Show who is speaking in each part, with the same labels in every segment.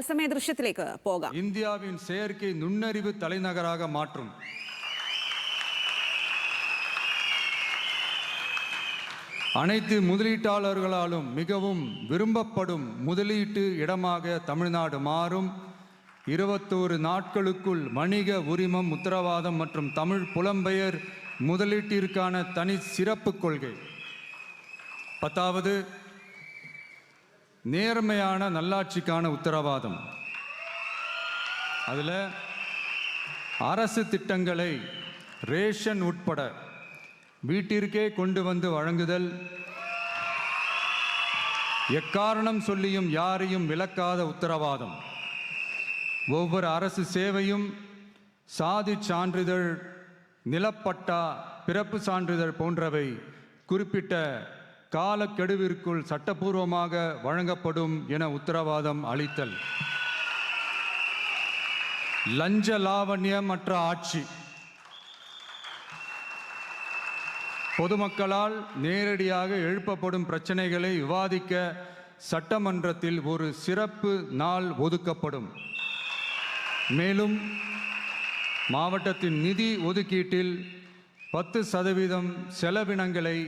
Speaker 1: സമയ ദൃശ്യത്തിലേക്ക് പോകാം.
Speaker 2: இந்தியாவின் செயற்கை நுண்ணறிவு தலைநகராக மாற்றும் அனைத்து முதலீட்டாளர்களாலும் மிகவும் விரும்பப்படும் முதலீட்டு இடமாக தமிழ்நாடு மாறும். 21 நாட்களுக்குள் வணிக உரிமம் உத்தரவாதம் மற்றும் தமிழ் புலம்பெயர் முதலீட்டிற்கான தனி சிறப்பு கொள்கை. 10வது நேர்மையான நல்லாட்சிக்கான உத்தரவாதம். அதில் அரசு திட்டங்களை ரேஷன் உட்பட வீட்டிற்கே கொண்டு வந்து வழங்குதல், எக்காரணம் சொல்லியும் யாரையும் விலக்காத உத்தரவாதம். ஒவ்வொரு அரசு சேவையும் சாதி சான்றிதழ், நிலப்பட்டா, பிறப்பு சான்றிதழ் போன்றவை குறிப்பிட்ட காலக்கெடுவிற்குள் சட்டப்பூர்வமாக வழங்கப்படும் என உத்தரவாதம் அளித்தல். லஞ்ச லாவண்யமற்ற ஆட்சி. பொதுமக்களால் நேரடியாக எழுப்பப்படும் பிரச்சனைகளை விவாதிக்க சட்டமன்றத்தில் ஒரு சிறப்பு நாள் ஒதுக்கப்படும். மேலும் மாவட்டத்தின் நிதி ஒதுக்கீட்டில் 10% செலவினங்களை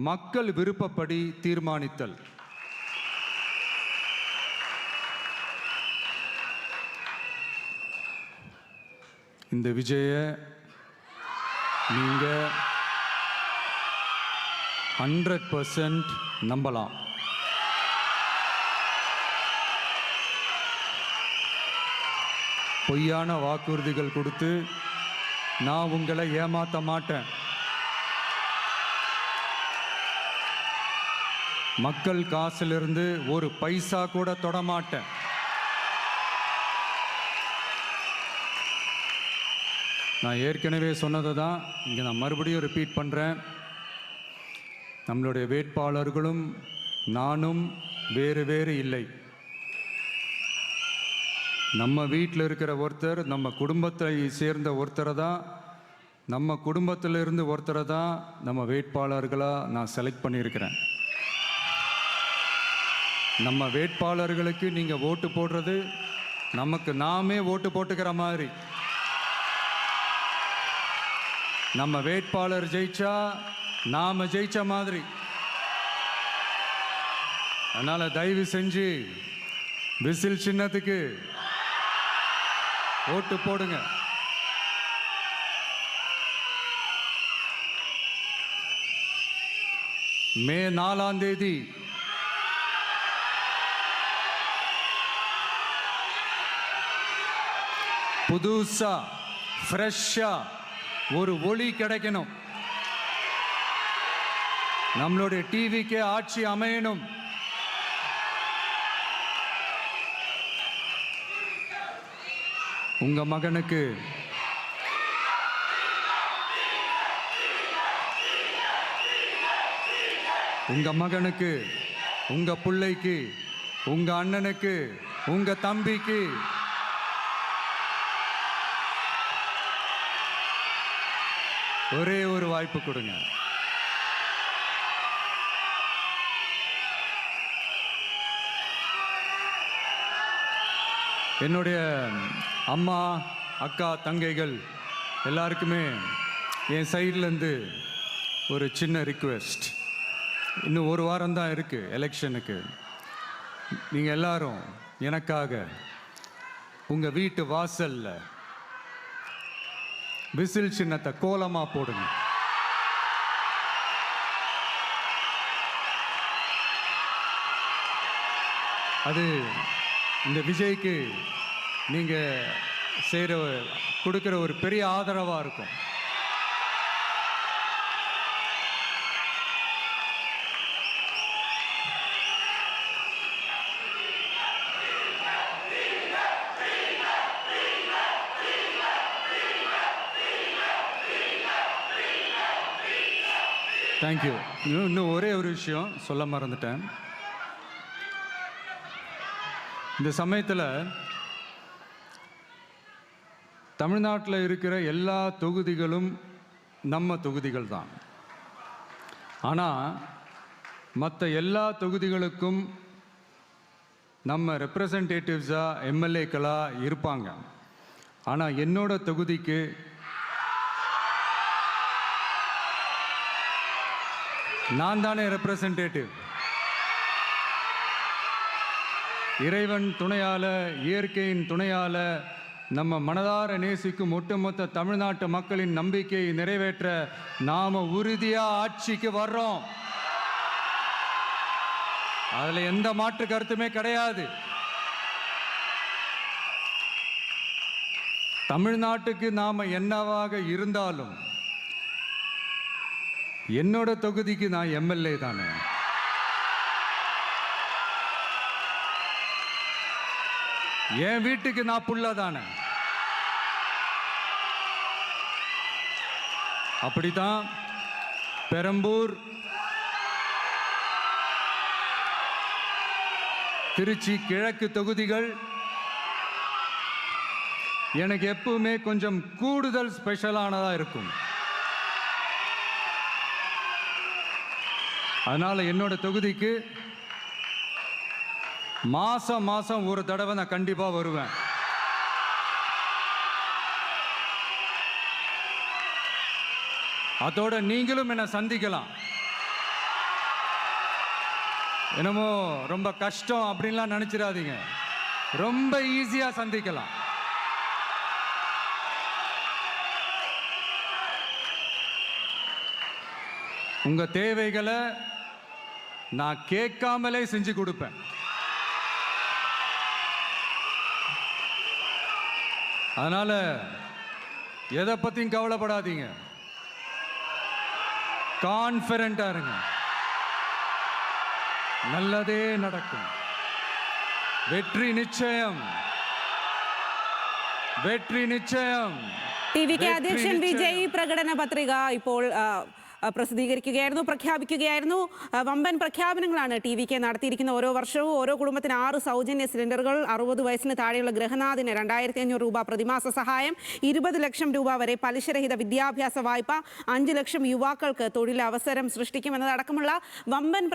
Speaker 2: மக்கள் விருப்பப்படி தீர்மானித்தல். இந்த விஜய நீங்க 100% நம்பலாம். பொய்யான வாக்குறுதிகள் கொடுத்து நான் உங்களை ஏமாற்ற மாட்டேன். மக்கள் காசிலிருந்து ஒரு பைசா கூட தொடமாட்டேன். நான் ஏற்கனவே சொன்னதை தான் இங்கே நான் மறுபடியும் ரிப்பீட் பண்ணுறேன். நம்மளுடைய வேட்பாளர்களும் நானும் வேறு வேறு இல்லை. நம்ம வீட்டில் இருக்கிற ஒருத்தர், நம்ம குடும்பத்தை சேர்ந்த ஒருத்தரை தான், நம்ம குடும்பத்திலிருந்து ஒருத்தரை தான் நம்ம வேட்பாளர்களாக நான் செலக்ட் பண்ணியிருக்கிறேன். நம்ம வேட்பாளர்களுக்கு நீங்கள் ஓட்டு போடுறது நமக்கு நாமே ஓட்டு போட்டுக்கிற மாதிரி. நம்ம வேட்பாளர் ஜெயிச்சா நாம ஜெயிச்ச மாதிரி. அதனால தயவு செஞ்சு விசில் சின்னத்துக்கு ஓட்டு போடுங்க. மே 4ஆம் தேதி புதுசா ஃப்ரெஷ்ஷா ஒரு ஒளி கிடைக்கணும். நம்மளுடைய டிவிக்கே ஆட்சி அமையணும். உங்க மகனுக்கு உங்க பிள்ளைக்கு, உங்க அண்ணனுக்கு, உங்க தம்பிக்கு ஒரே ஒரு வாய்ப்பு கொடுங்க. என்னுடைய அம்மா, அக்கா, தங்கைகள் எல்லாருக்குமே என் சைட்லேருந்து ஒரு சின்ன ரிக்வெஸ்ட். இன்னும் ஒரு வாரம் தான் இருக்குது எலெக்ஷனுக்கு. நீங்கள் எல்லாரும் எனக்காக உங்கள் வீட்டு வாசலில் விசில் சின்னத்தை கோலமாக போடுங்க. அது இந்த விஜய்க்கு நீங்கள் கொடுக்குற ஒரு பெரிய ஆதரவாக இருக்கும். தேங்க்யூ. இன்னும் ஒரே ஒரு விஷயம் சொல்ல மறந்துட்டேன். இந்த சமயத்தில் தமிழ்நாட்டில் இருக்கிற எல்லா தொகுதிகளும் நம்ம தொகுதிகள் தான். ஆனால் மற்ற எல்லா தொகுதிகளுக்கும் நம்ம ரெப்ரசன்டேட்டிவ்ஸாக எம்எல்ஏக்களாக இருப்பாங்க. ஆனால் என்னோட தொகுதிக்கு நான் தானே ரெப்ரசன்டேட்டிவ். இறைவன் துணையால, இயற்கையின் துணையால, நம்ம மனதார நேசிக்கும் ஒட்டுமொத்த தமிழ்நாட்டு மக்களின் நம்பிக்கையை நிறைவேற்ற நாம உறுதியா ஆட்சிக்கு வர்றோம். அதுல எந்த மாற்று கருத்துமே கிடையாது. தமிழ்நாட்டுக்கு நாம என்னவாக இருந்தாலும் என்னோட தொகுதிக்கு நான் எம்எல்ஏ தானே. என் வீட்டுக்கு நான் புள்ள தானே. அப்படித்தான் பெரம்பூர், திருச்சி கிழக்கு தொகுதிகள் எனக்கு எப்பவுமே கொஞ்சம் கூடுதல் ஸ்பெஷலானதா இருக்கும். அதனால என்னோட தொகுதிக்கு மாசம் ஒரு தடவை நான் கண்டிப்பா வருவேன். அதோட நீங்களும் என்னை சந்திக்கலாம். என்னமோ ரொம்ப கஷ்டம் அப்படின்லாம் நினைச்சிடாதீங்க. ரொம்ப ஈஸியா சந்திக்கலாம். உங்க தேவைகளை நான் கேட்காமலே செஞ்சு கொடுப்பேன். அதனால எதை பத்தியும் கவலைப்படாதீங்க. கான்ஃபிடென்ட்டா இருங்க. நல்லதே நடக்கும். வெற்றி நிச்சயம். വെട്രി നിശ്ചയം.
Speaker 1: ടി.വി.കെ. അധ്യക്ഷൻ വിജയ് പ്രകടന പത്രിക ഇപ്പോൾ പ്രസിദ്ധീകരിക്കുകയായിരുന്നു, പ്രഖ്യാപിക്കുകയായിരുന്നു. വമ്പൻ പ്രഖ്യാപനങ്ങളാണ് ടി.വി.കെ. നടത്തിയിരിക്കുന്ന. ഓരോ വർഷവും ഓരോ കുടുംബത്തിന് 6 സൗജന്യ സിലിണ്ടറുകൾ, 60 വയസ്സിന് താഴെയുള്ള ഗൃഹനാഥിന് 2500 രൂപ പ്രതിമാസ സഹായം, 20 ലക്ഷം രൂപ വരെ പലിശരഹിത വിദ്യാഭ്യാസ വായ്പ, 5 ലക്ഷം യുവാക്കൾക്ക് തൊഴിലവസരം സൃഷ്ടിക്കുമെന്നതടക്കമുള്ള വമ്പൻ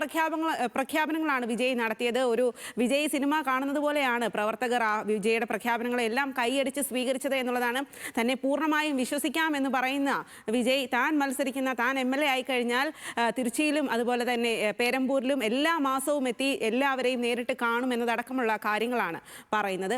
Speaker 1: പ്രഖ്യാപനങ്ങളാണ് വിജയ് നടത്തിയത്. ഒരു വിജയ് സിനിമ കാണുന്നത് പോലെയാണ് പ്രവർത്തകർ ആ വിജയുടെ പ്രഖ്യാപനങ്ങളെല്ലാം കൈയടിച്ച് സ്വീകരിച്ചത് എന്നുള്ളതാണ്. തന്നെ പൂർണ്ണമായും വിശ്വസിക്കാമെന്ന് പറയുന്ന വിജയ് താൻ മത്സരിക്കുന്ന, താൻ എംഎൽഎ ആയിക്കഴിഞ്ഞാൽ തിരുച്ചിയിലും അതുപോലെ തന്നെ പേരമ്പൂരിലും എല്ലാ മാസവും എത്തി എല്ലാവരെയും നേരിട്ട് കാണും എന്നതടക്കമുള്ള കാര്യങ്ങളാണ് പറയുന്നത്.